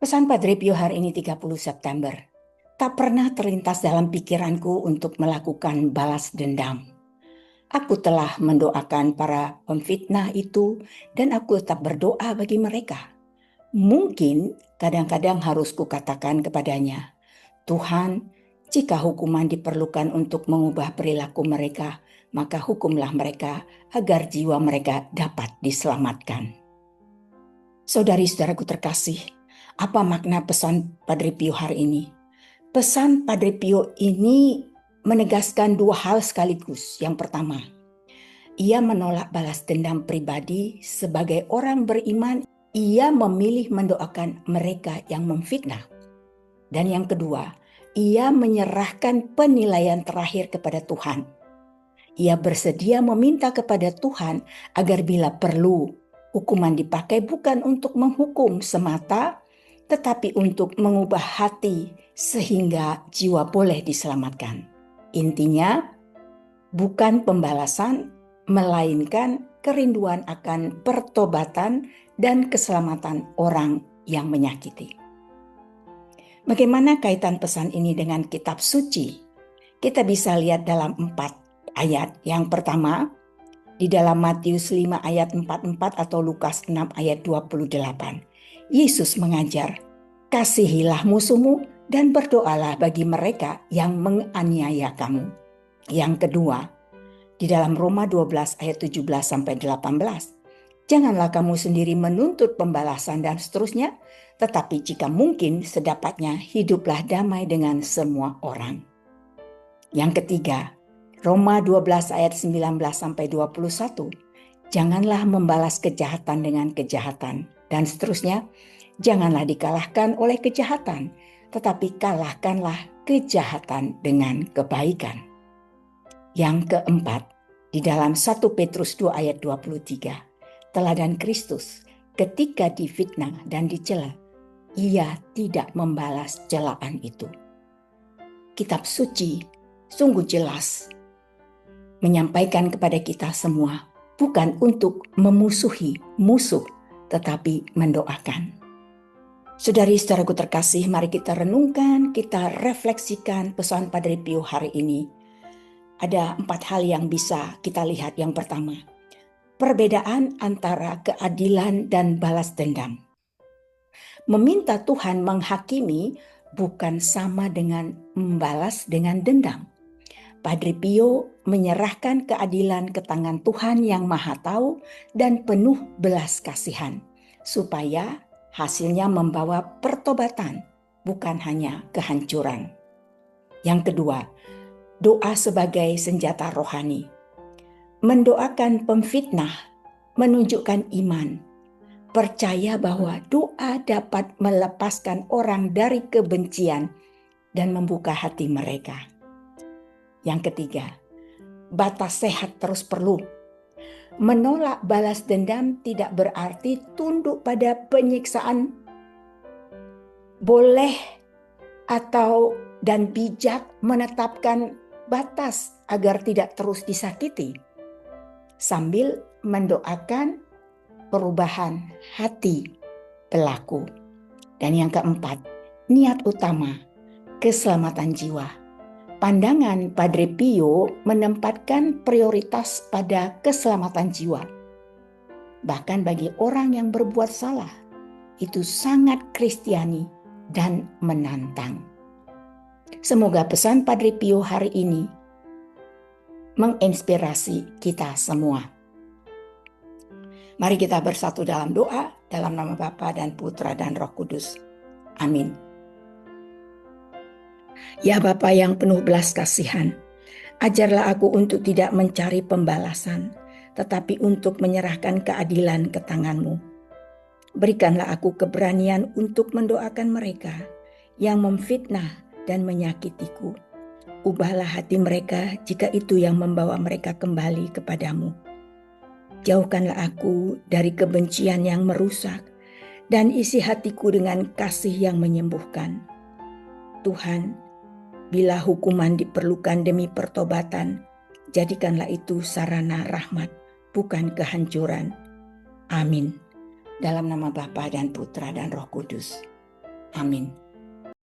Pesan Padre Pio hari ini 30 September. Tak pernah terlintas dalam pikiranku untuk melakukan balas dendam. Aku telah mendoakan para pemfitnah itu dan aku tetap berdoa bagi mereka. Mungkin kadang-kadang harus kukatakan kepadanya, Tuhan, jika hukuman diperlukan untuk mengubah perilaku mereka, maka hukumlah mereka agar jiwa mereka dapat diselamatkan. Saudari-saudaraku terkasih, apa makna pesan Padre Pio hari ini? Pesan Padre Pio ini menegaskan dua hal sekaligus. Yang pertama, ia menolak balas dendam pribadi. Sebagai orang beriman, ia memilih mendoakan mereka yang memfitnah. Dan yang kedua, ia menyerahkan penilaian terakhir kepada Tuhan. Ia bersedia meminta kepada Tuhan agar bila perlu, hukuman dipakai bukan untuk menghukum semata, tetapi untuk mengubah hati sehingga jiwa boleh diselamatkan. Intinya, bukan pembalasan, melainkan kerinduan akan pertobatan dan keselamatan orang yang menyakiti. Bagaimana kaitan pesan ini dengan kitab suci? Kita bisa lihat dalam 4 ayat. Yang pertama, di dalam Matius 5 ayat 44 atau Lukas 6 ayat 28. Yesus mengajar, kasihilah musuhmu dan berdoalah bagi mereka yang menganiaya kamu. Yang kedua, di dalam Roma 12 ayat 17 sampai 18. Janganlah kamu sendiri menuntut pembalasan dan seterusnya, tetapi jika mungkin sedapatnya hiduplah damai dengan semua orang. Yang ketiga, Roma 12 ayat 19 sampai 21. Janganlah membalas kejahatan dengan kejahatan dan seterusnya. Janganlah dikalahkan oleh kejahatan, tetapi kalahkanlah kejahatan dengan kebaikan. Yang keempat, di dalam 1 Petrus 2 ayat 23. Teladan Kristus ketika difitnah dan dicela, ia tidak membalas celaan itu. Kitab suci sungguh jelas menyampaikan kepada kita semua, bukan untuk memusuhi musuh, tetapi mendoakan. Saudari-saudaraku terkasih, mari kita renungkan, kita refleksikan pesan Padre Pio hari ini. Ada 4 hal yang bisa kita lihat. Yang pertama, perbedaan antara keadilan dan balas dendam. Meminta Tuhan menghakimi bukan sama dengan membalas dengan dendam. Padre Pio menyerahkan keadilan ke tangan Tuhan yang Maha Tahu dan penuh belas kasihan, supaya hasilnya membawa pertobatan, bukan hanya kehancuran. Yang kedua, doa sebagai senjata rohani. Mendoakan pemfitnah menunjukkan iman, percaya bahwa doa dapat melepaskan orang dari kebencian dan membuka hati mereka. Yang ketiga, batas sehat terus perlu. Menolak balas dendam tidak berarti tunduk pada penyiksaan. Boleh atau dan bijak menetapkan batas agar tidak terus disakiti, sambil mendoakan perubahan hati pelaku. Dan yang keempat, niat utama, keselamatan jiwa. Pandangan Padre Pio menempatkan prioritas pada keselamatan jiwa. Bahkan bagi orang yang berbuat salah, itu sangat kristiani dan menantang. Semoga pesan Padre Pio hari ini menginspirasi kita semua. Mari kita bersatu dalam doa, dalam nama Bapa dan Putra dan Roh Kudus. Amin. Ya Bapa yang penuh belas kasihan, ajarlah aku untuk tidak mencari pembalasan, tetapi untuk menyerahkan keadilan ke tangan-Mu. Berikanlah aku keberanian untuk mendoakan mereka yang memfitnah dan menyakitiku. Ubahlah hati mereka jika itu yang membawa mereka kembali kepadamu. Jauhkanlah aku dari kebencian yang merusak dan isi hatiku dengan kasih yang menyembuhkan. Tuhan, bila hukuman diperlukan demi pertobatan, jadikanlah itu sarana rahmat, bukan kehancuran. Amin. Dalam nama Bapa dan Putra dan Roh Kudus. Amin.